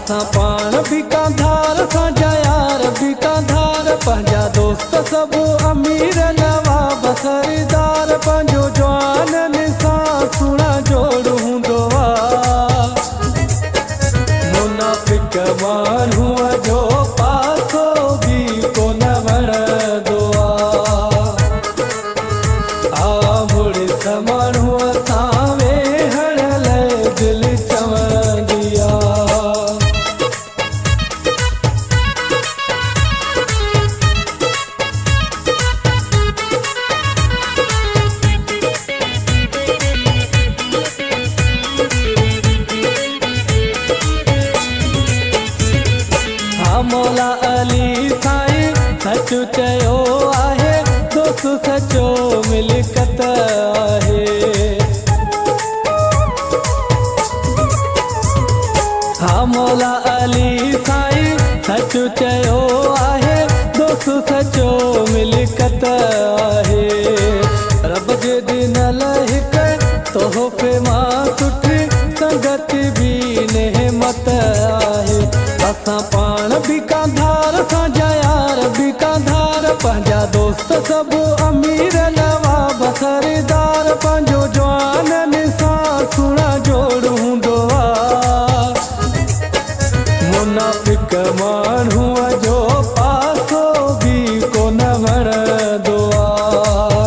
असां पाण बीकांधार सां यार बीकांधार पंहिंजा दोस्त सभु अमीर नवाब सरदार पंहिंजो जवाननि सां सुहिणा जोड़ हूंदो आहे। मुनाफ़िक माण्हूअ जो पासो बि कोन वणंदो आहे। मुड़िस माण्हूअ सां वेहण लाइ दिलि चवंदी आहे। मौला अली साईं सच चयो आहे, दोस्त सचो मिलकत आहे। हाँ मौला अली साईं सच चयो आहे, दोस्त सचो मिलकत आहे। रब जे ॾिनल हिकु तोहफ़े मां सुठी संगत बि नेमत आहे। असां पाण बीकांधार सां यार बीकांधार पंहिंजा दोस्त सभु अमीर नवाब सरदार पंहिंजो जवाननि सां सुहिणा जोड़ हूंदो आहे। मुनाफ़िक माण्हूअ जो पासो बि कोन वणंदो आहे।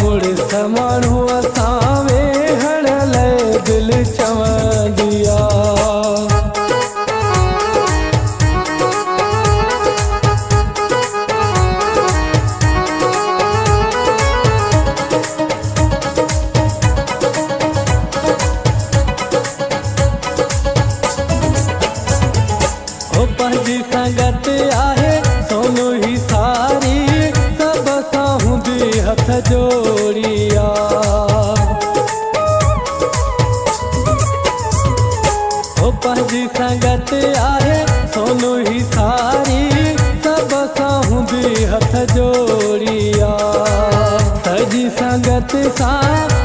मुड़िस माण्हूअ सां वेहण लाइ दिलि चवंदी आहे। पंहिंजी संगत आहे सोनू ही सारी, सब सां हूंदी हथ जोड़िया। पंहिंजी संगत आहे सोनू ही सारी, सब सां हूंदी हथ जोड़िया। सॼी संगत सां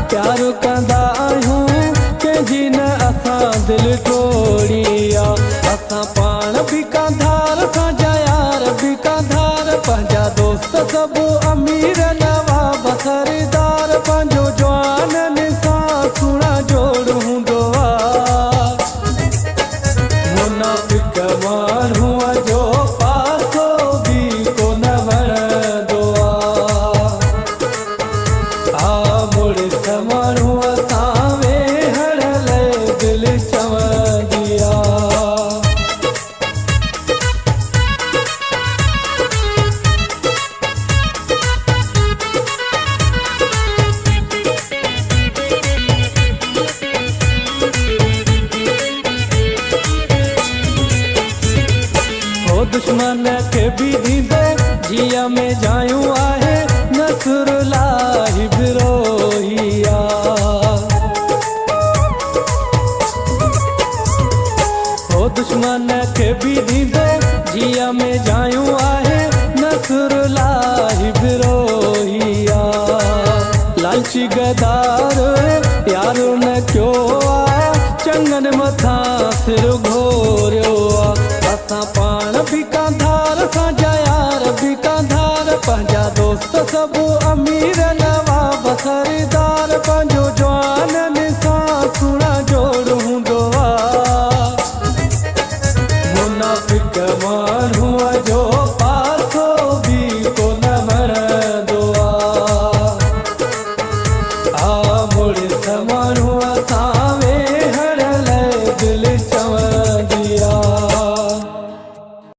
प्यार कंदा आहियूं, कंहिंजी न असां दिलि तोड़िया। असां पाण बीकांधार सां यार बीकांधार पंहिंजा दोस्त सभु अमीर नवाब सरदार पंहिंजो जवाननि सां सुहिणा जोड़ हूंदो आहे। मुनाफ़िक माण्हूअ जो पासो बि कोन वणंदो आहे। मुड़िस माण्हूअ सां वेहण लाइ दिलि चवंदी आहे। दुश्मन खे बि ॾींदो जिया में जायूं आहे, नसरुल्लाह बिरोहिया। दुश्मन खे बि ॾींदो जिया में जायूं आहे, नसरुल्लाह बिरोहिया। लालची गदार यारो न कयो आहे, चङनि मथां सिर घोरियो आहे। असां पाण बीकांधार सां यार बीकांधार पंहिंजा दोस्त सभु अमीर नवाब सरदार